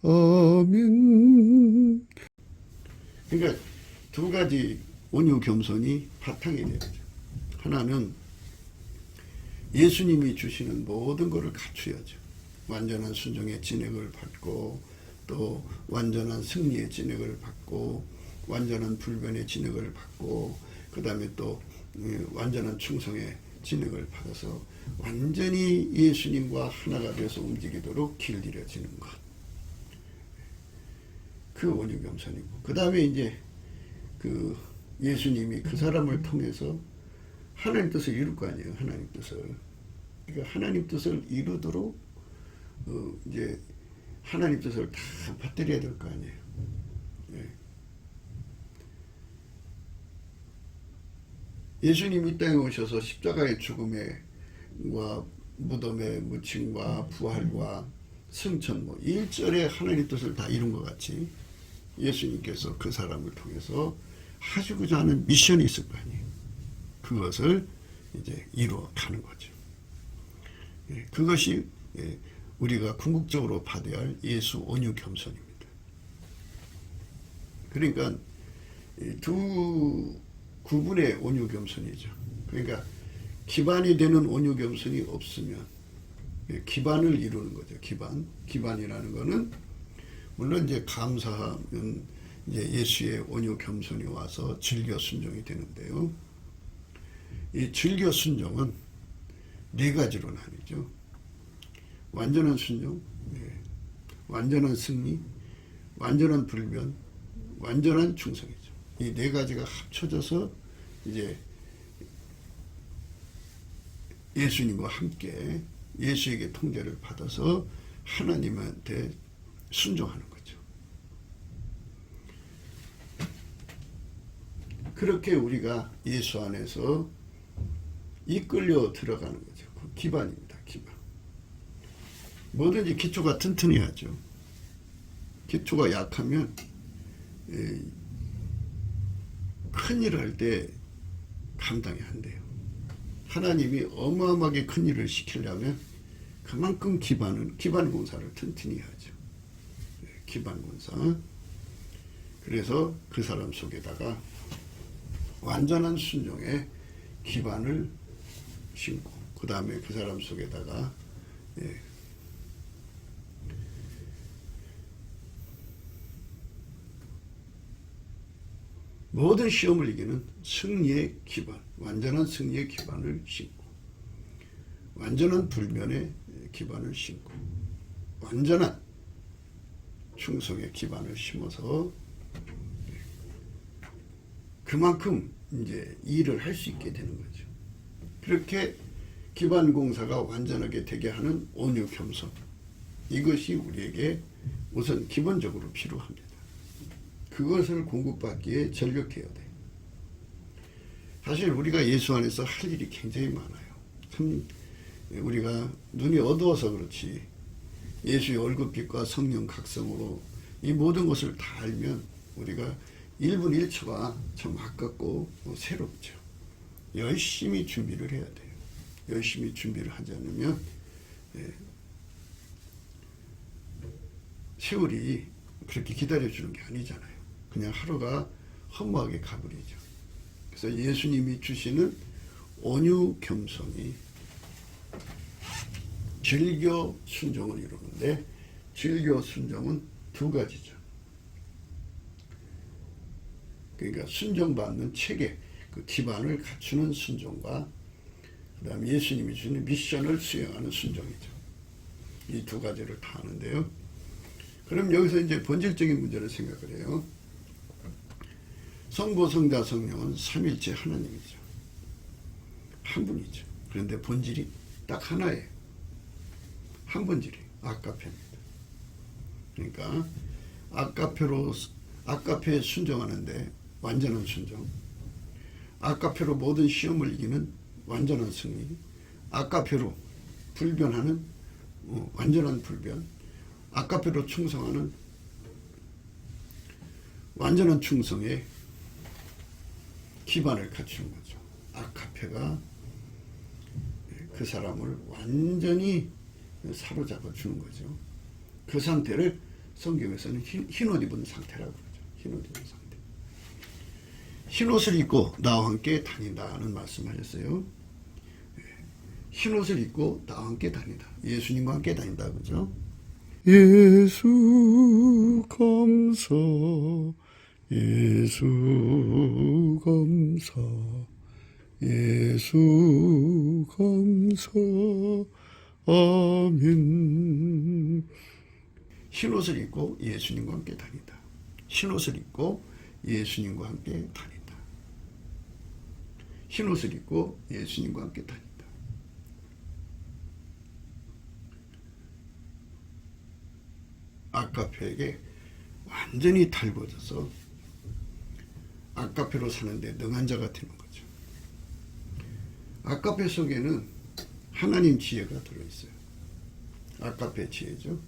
아멘. 그러니까 두 가지 온유 겸손이 바탕이 되죠. 하나는 예수님이 주시는 모든 것을 갖추어야죠. 완전한 순종의 진액을 받고, 또 완전한 승리의 진액을 받고, 완전한 불변의 진액을 받고, 그 다음에 또 완전한 충성의 진액을 받아서 완전히 예수님과 하나가 되어서 움직이도록 길들여지는 것. 그 온유 겸손이고, 그 다음에 이제 그 예수님이 그 사람을 통해서 하나님 뜻을 이룰 거 아니에요. 하나님 뜻을. 그러니까 하나님 뜻을 이루도록 이제 하나님 뜻을 다 받들여야 될 거 아니에요. 예. 예수님이 이 땅에 오셔서 십자가의 죽음과 무덤의 묻힘과 부활과 승천, 뭐 일절에 하나님 뜻을 다 이룬 것 같이 예수님께서 그 사람을 통해서 하시고자 하는 미션이 있을 거 아니에요. 그것을 이제 이루어 가는 거죠. 예, 그것이 우리가 궁극적으로 받아야 할 예수 온유 겸손입니다. 그러니까 두 구분의 온유 겸손이죠. 그러니까 기반이 되는 온유 겸손이 없으면 기반을 이루는 거죠. 기반이라는 거는 물론 이제 감사하면 이제 예수의 온유 겸손이 와서 즐겨 순종이 되는데요. 이 즐겨 순종은 네 가지로 나뉘죠. 완전한 순종, 완전한 승리, 완전한 불변, 완전한 충성이죠. 이 네 가지가 합쳐져서 이제 예수님과 함께 예수에게 통제를 받아서 하나님한테 순종하는 거죠. 그렇게 우리가 예수 안에서 이끌려 들어가는 거죠. 그 기반입니다. 기반. 뭐든지 기초가 튼튼해야죠. 기초가 약하면 큰 일을 할 때 감당이 안 돼요. 하나님이 어마어마하게 큰 일을 시키려면 그만큼 기반 공사를 튼튼히 하죠. 기반 공사. 그래서 그 사람 속에다가 완전한 순종의 기반을 심고, 그 다음에 그 사람 속에다가 모든 시험을 이기는 승리의 기반, 완전한 승리의 기반을 심고, 완전한 불변의 기반을 심고, 완전한 충성의 기반을 심어서 그만큼 이제 일을 할 수 있게 되는 거죠. 그렇게 기반 공사가 완전하게 되게 하는 온유 겸손, 이것이 우리에게 우선 기본적으로 필요합니다. 그것을 공급받기에 전력해야 돼. 사실 우리가 예수 안에서 할 일이 굉장히 많아요. 참 우리가 눈이 어두워서 그렇지 예수의 얼굴빛과 성령 각성으로 이 모든 것을 다 알면 우리가 1분 1초가 참 아깝고 새롭죠. 열심히 준비를 해야 돼요. 열심히 준비를 하지 않으면 세월이 그렇게 기다려주는 게 아니잖아요. 그냥 하루가 허무하게 가버리죠. 그래서 예수님이 주시는 온유 겸손이 질교 순종을 이루는데, 질교 순종은 두 가지죠. 그러니까 순종받는 체계, 그 기반을 갖추는 순종과 그 다음에 예수님이 주는 미션을 수행하는 순종이죠. 이 두 가지를 다 하는데요. 그럼 여기서 이제 본질적인 문제를 생각을 해요. 성부, 성자, 성령은 삼일체 하나님이죠. 한 분이죠. 그런데 본질이 딱 하나예요. 한 본질이 아까페입니다. 그러니까 아까페에 순종하는데 완전한 순종, 아까페로 모든 시험을 이기는 완전한 승리, 아까페로 불변하는 완전한 불변, 아까페로 충성하는 완전한 충성의 기반을 갖추는 거죠. 아카페가 그 사람을 완전히 사로잡아 주는 거죠. 그 상태를 성경에서는 흰옷 입은 상태라고 그러죠. 흰옷 입은 상태. 흰옷을 입고 나와 함께 다닌다는 말씀하셨어요. 흰옷을 입고 나와 함께 다닌다. 예수님과 함께 다닌다. 그죠? 예수 감사, 예수 감사, 예수 감사, 아멘. 흰옷을 입고 예수님과 함께 다닌다. 흰옷을 입고 예수님과 함께 다닌다. 흰옷을 입고 예수님과 함께 다닌다. 아까페에게 완전히 달궈져서 아까페로 사는데 능한 자가 되는 거죠. 아까페 속에는 하나님 지혜가 들어있어요. 아까페 지혜죠.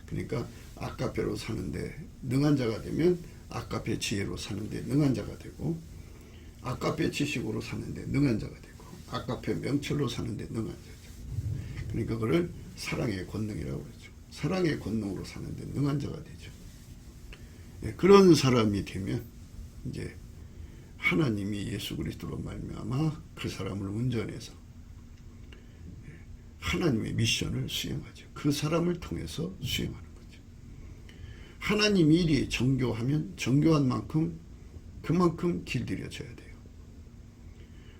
그러니까 아까페로 사는데 능한 자가 되면 아까페 지혜로 사는데 능한 자가 되고, 아까페 지식으로 사는데 능한 자가 되고, 아까페 명철로 사는데 능한 자죠. 그러니까 그걸 사랑의 권능이라고 그러죠. 사랑의 권능으로 사는데 능한 자가 되죠. 그런 사람이 되면 이제 하나님이 예수 그리스도로 말미암아 그 사람을 운전해서 하나님의 미션을 수행하죠. 그 사람을 통해서 수행하는 거죠. 하나님 일이 정교하면 정교한 만큼 그만큼 길들여져야 돼요.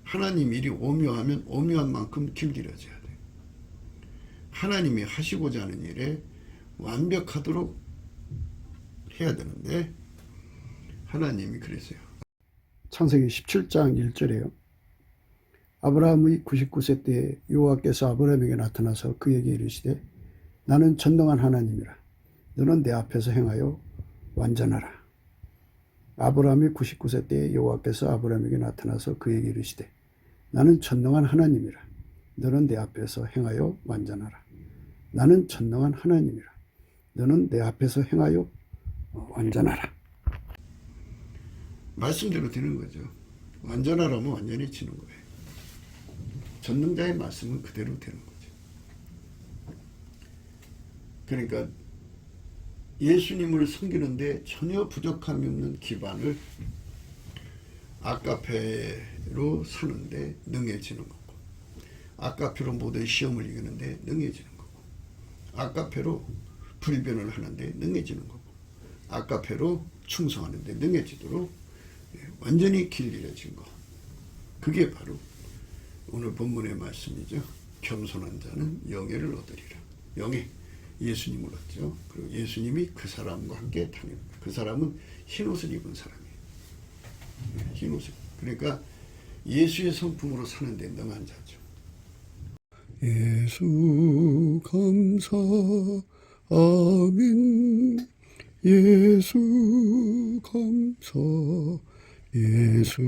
하나님 일이 오묘하면 오묘한 만큼 길들여져야 돼요. 하나님이 하시고자 하는 일에 완벽하도록 해야 되는데 하나님이 그랬어요. 창세기 17장 1절에요. 아브라함의 99세 때에 여호와께서 아브라함에게 나타나서 그에게 이르시되 나는 전능한 하나님이라. 너는 내 앞에서 행하여 완전하라. 아브라함이 99세 때에 여호와께서 아브라함에게 나타나서 그에게 이르시되 나는 전능한 하나님이라. 너는 내 앞에서 행하여 완전하라. 나는 전능한 하나님이라. 너는 내 앞에서 행하여 완전하라. 말씀대로 되는 거죠. 완전하라면 완전히 지는 거예요. 전능자의 말씀은 그대로 되는 거죠. 그러니까 예수님을 섬기는데 전혀 부족함이 없는 기반을 아까페로 사는데 능해지는 거고, 아까페로 모든 시험을 이기는데 능해지는 거고, 아까페로 불변을 하는데 능해지는 거고, 아까페로 충성하는데 능해지도록 완전히 길들여진 거. 그게 바로 오늘 본문의 말씀이죠. 겸손한 자는 영예를 얻으리라. 영예, 예수님을 얻죠. 그리고 예수님이 그 사람과 함께 다닙니다. 그 사람은 흰옷을 입은 사람이에요. 흰옷을. 그러니까 예수의 성품으로 사는데 능한 자죠. 예수 감사, 아멘. 예수 감사, 예수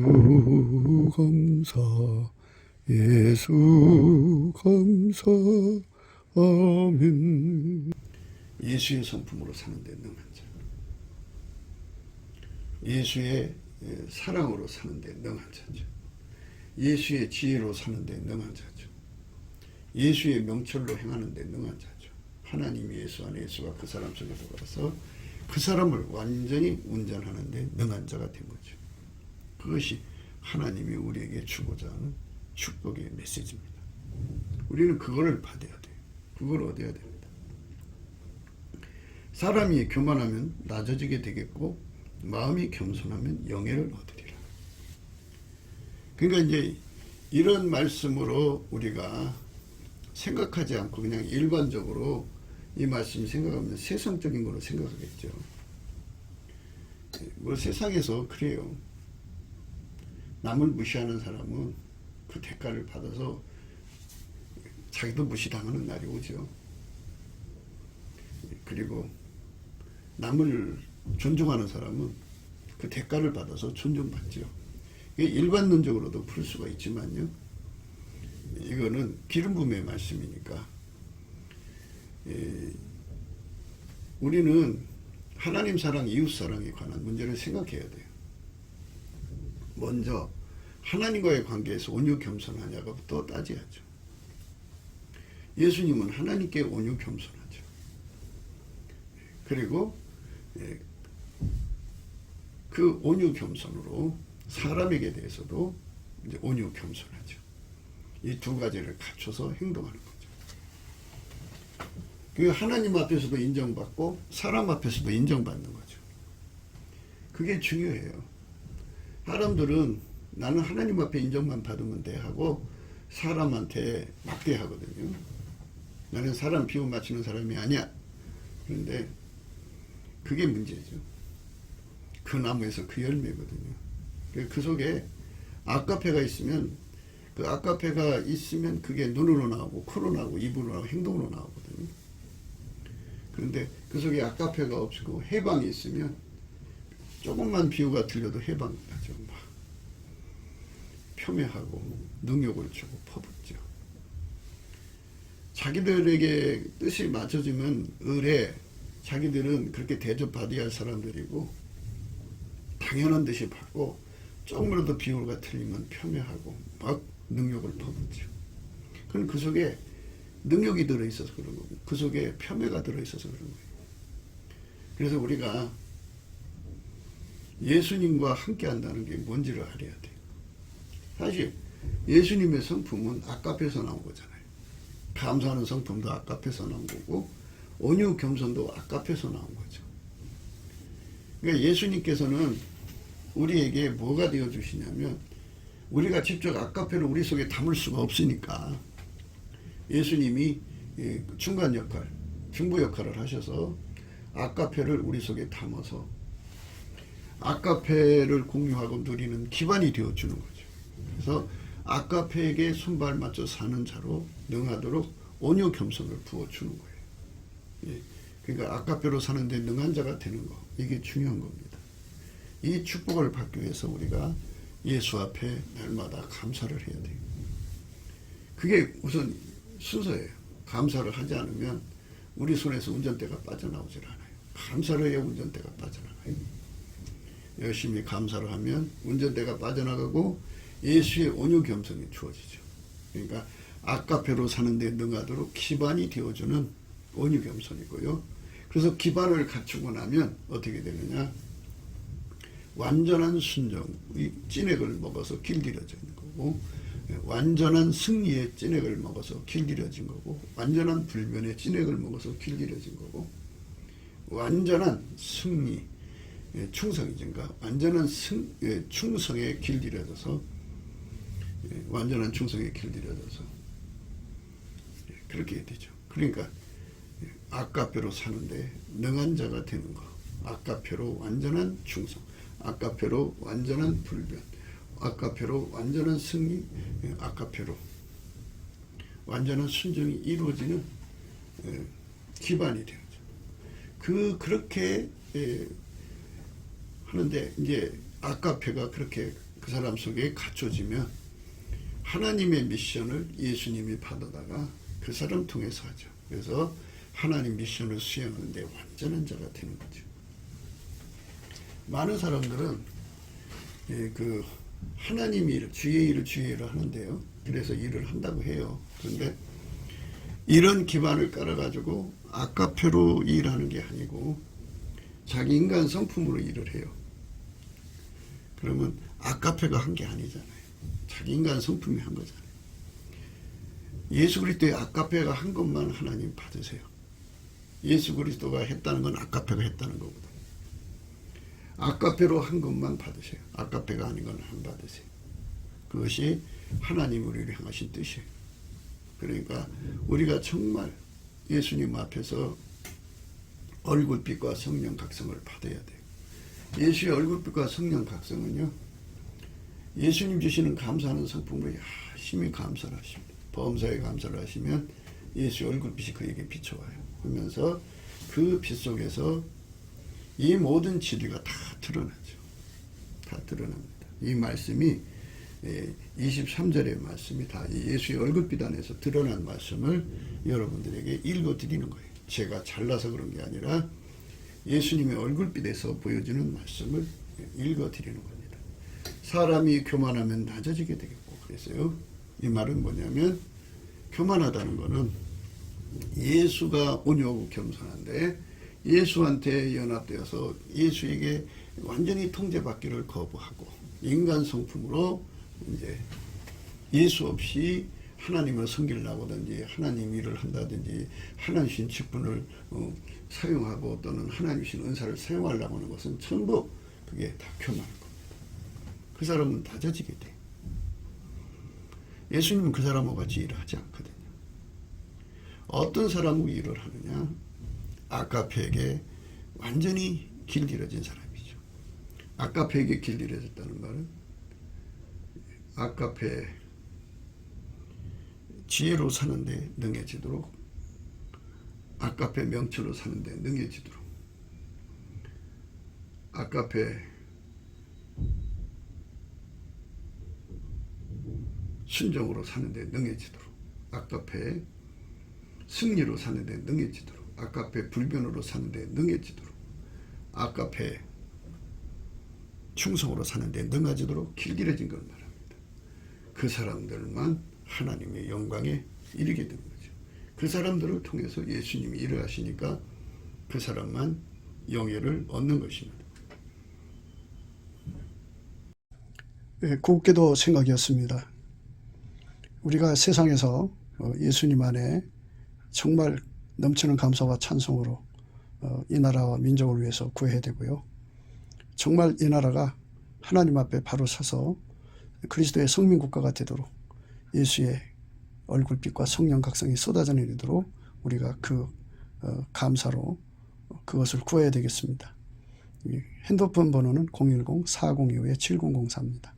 감사, 예수 감사 아멘. 예수의 성품으로 사는 데 능한 자, 예수의 사랑으로 사는 데 능한 자죠. 예수의 지혜로 사는 데 능한 자죠. 예수의 명철로 행하는 데 능한 자죠. 하나님이 예수 안에, 예수가 그 사람 속에 들어가서 그 사람을 완전히 운전하는 데 능한 자가 된 거죠. 그것이 하나님이 우리에게 주고자 하는 축복의 메시지입니다. 우리는 그걸 받아야 돼요. 그걸 얻어야 됩니다. 사람이 교만하면 낮아지게 되겠고, 마음이 겸손하면 영예를 얻으리라. 그러니까 이제 이런 말씀으로 우리가 생각하지 않고 그냥 일반적으로 이 말씀 생각하면 세상적인 거로 생각하겠죠. 뭐 세상에서 그래요. 남을 무시하는 사람은 그 대가를 받아서 자기도 무시당하는 날이 오죠. 그리고 남을 존중하는 사람은 그 대가를 받아서 존중받죠. 이게 일반론적으로도 풀 수가 있지만요. 이거는 기름 부음의 말씀이니까 우리는 하나님 사랑, 이웃 사랑에 관한 문제를 생각해야 돼요. 먼저 하나님과의 관계에서 온유 겸손하냐부터 따져야죠. 예수님은 하나님께 온유 겸손하죠. 그리고 그 온유 겸손으로 사람에게 대해서도 이제 온유 겸손하죠. 이 두 가지를 갖춰서 행동하는 거죠. 그 하나님 앞에서도 인정받고 사람 앞에서도 인정받는 거죠. 그게 중요해요. 사람들은 나는 하나님 앞에 인정만 받으면 돼 하고 사람한테 막대하거든요. 나는 사람 비유 맞추는 사람이 아니야. 그런데 그게 문제죠. 그 나무에서 그 열매거든요. 그 속에 아까페가 있으면 그 아까페가 있으면 그게 눈으로 나오고 코로 나오고 입으로 나오고 행동으로 나오거든요. 그런데 그 속에 아까페가 없고 해방이 있으면 조금만 비유가 들려도 해방하죠. 막 폄훼하고 능욕을 주고 퍼붓죠. 자기들에게 뜻이 맞춰지면 을에 자기들은 그렇게 대접받아야 할 사람들이고 당연한 듯이 받고 조금이라도 비유가 틀리면 폄훼하고 막 능욕을 퍼붓죠. 그럼 그 속에 능욕이 들어있어서 그런 거고 그 속에 폄훼가 들어있어서 그런 거예요. 그래서 우리가 예수님과 함께 한다는 게 뭔지를 알아야 돼요. 사실 예수님의 성품은 아까페에서 나온 거잖아요. 감사하는 성품도 아까페에서 나온 거고 온유 겸손도 아까페에서 나온 거죠. 그러니까 예수님께서는 우리에게 뭐가 되어 주시냐면 우리가 직접 아까페를 우리 속에 담을 수가 없으니까 예수님이 중간 역할, 중부 역할을 하셔서 아까페를 우리 속에 담아서 아까페를 공유하고 누리는 기반이 되어주는 거죠. 그래서 아까페에게 손발 맞춰 사는 자로 능하도록 온유 겸손을 부어주는 거예요. 예. 그러니까 아까페로 사는데 능한 자가 되는 거, 이게 중요한 겁니다. 이 축복을 받기 위해서 우리가 예수 앞에 날마다 감사를 해야 돼요. 그게 우선 순서예요. 감사를 하지 않으면 우리 손에서 운전대가 빠져나오질 않아요. 감사를 해야 운전대가 빠져나가요. 열심히 감사를 하면 운전대가 빠져나가고 예수의 온유 겸손이 주어지죠. 그러니까 아까페로 사는데 능하도록 기반이 되어주는 온유 겸손이고요. 그래서 기반을 갖추고 나면 어떻게 되느냐? 완전한 순종의 찐액을 먹어서 길들여져 있는 거고, 완전한 승리의 찐액을 먹어서 길들여진 거고, 완전한 불변의 찐액을 먹어서 길들여진 거고, 완전한 승리, 충성이든가 완전한 충성에 길들여져서 완전한 충성에 길들여져서 그렇게 되죠. 그러니까 아까페로 사는데 능한 자가 되는 거, 아까페로 완전한 충성, 아까페로 완전한 불변, 아까페로 완전한 승리, 아까페로 완전한 순종이 이루어지는 기반이 되죠. 그렇게 하는데 이제 아까페가 그렇게 그 사람 속에 갖춰지면 하나님의 미션을 예수님이 받아다가 그 사람 통해서 하죠. 그래서 하나님 미션을 수행하는데 완전한 자가 되는 거죠. 많은 사람들은 그 하나님 일, 주의 일을 주의 일을 하는데요. 그래서 일을 한다고 해요. 그런데 이런 기반을 깔아가지고 아카페로 일하는 게 아니고 자기 인간 성품으로 일을 해요. 그러면 아카페가 한 게 아니잖아요. 자기 인간 성품이 한 거잖아요. 예수 그리스도의 아카페가 한 것만 하나님 받으세요. 예수 그리스도가 했다는 건 아카페가 했다는 거거든요. 아카페로 한 것만 받으세요. 아카페가 아닌 건 안 받으세요. 그것이 하나님 우리를 향하신 뜻이에요. 그러니까 우리가 정말 예수님 앞에서 얼굴빛과 성령 각성을 받아야 돼요. 예수의 얼굴빛과 성령 각성은요, 예수님 주시는 감사하는 성품으로 열심히 감사를 하십니다. 범사에 감사를 하시면 예수의 얼굴빛이 그에게 비춰와요. 하면서 그 빛 속에서 이 모든 진리가 다 드러나죠. 다 드러납니다. 이 말씀이 23절의 말씀이 다 예수의 얼굴빛 안에서 드러난 말씀을 여러분들에게 읽어드리는 거예요. 제가 잘나서 그런 게 아니라 예수님의 얼굴빛에서 보여주는 말씀을 읽어드리는 겁니다. 사람이 교만하면 낮아지게 되겠고, 그래서요, 이 말은 뭐냐면, 교만하다는 거는 예수가 온유하고 겸손한데 예수한테 연합되어서 예수에게 완전히 통제받기를 거부하고 인간 성품으로 이제 예수 없이 하나님을 섬기려고든지 하나님 일을 한다든지 하나님 신 직분을 사용하고 또는 하나님 신 은사를 사용하려고 하는 것은 전부 그게 다 교만한 겁니다. 그 사람은 낮아지게 돼. 예수님은 그 사람과 같이 일을 하지 않거든요. 어떤 사람과 일을 하느냐? 아카페에게 완전히 길들여진 사람이죠. 아카페에게 길들여졌다는 말은 아카페 지혜로 사는데 능해지도록, 아카페 명철로 사는데 능해지도록, 아카페 순종으로 사는데 능해지도록, 아카페 승리로 사는데 능해지도록, 아카페 불변으로 사는데 능해지도록, 아카페 충성으로 사는데 능해지도록 길들여진 걸 말합니다. 그 사람들만 하나님의 영광에 이르게 되는 거죠. 그 사람들을 통해서 예수님이 일을 하시니까 그 사람만 영예를 얻는 것입니다. 네, 곱게도 생각이었습니다. 우리가 세상에서 예수님 안에 정말 넘치는 감사와 찬송으로 이 나라와 민족을 위해서 구해야 되고요. 정말 이 나라가 하나님 앞에 바로 서서 그리스도의 성민국가가 되도록 예수의 얼굴빛과 성령 각성이 쏟아져 내리도록 우리가 그 감사로 그것을 구해야 되겠습니다. 핸드폰 번호는 010-4025-7004입니다.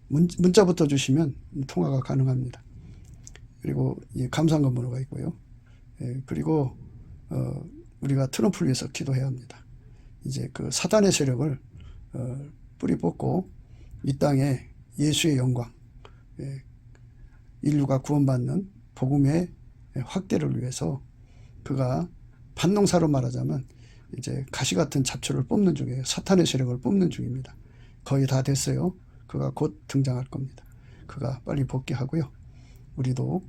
문자부터 주시면 통화가 가능합니다. 그리고 이 감사한금 번호가 있고요. 그리고 우리가 트럼프를 위해서 기도해야 합니다. 이제 그 사단의 세력을 뿌리 뽑고 이 땅에 예수의 영광, 인류가 구원받는 복음의 확대를 위해서 그가 반농사로 말하자면 이제 가시 같은 잡초를 뽑는 중이에요. 사탄의 세력을 뽑는 중입니다. 거의 다 됐어요. 그가 곧 등장할 겁니다. 그가 빨리 복귀하고요. 우리도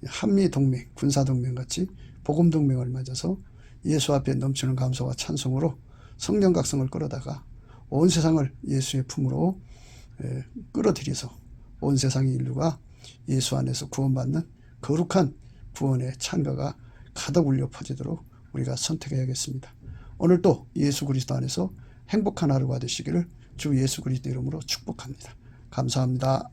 한미동맹, 군사동맹 같이 복음동맹을 맺어서 예수 앞에 넘치는 감사와 찬송으로 성령 각성을 끌어다가 온 세상을 예수의 품으로 끌어들여서 온 세상의 인류가 예수 안에서 구원받는 거룩한 구원의 찬가가 가득 울려 퍼지도록 우리가 선택해야겠습니다. 오늘도 예수 그리스도 안에서 행복한 하루가 되시기를 주 예수 그리스도 이름으로 축복합니다. 감사합니다.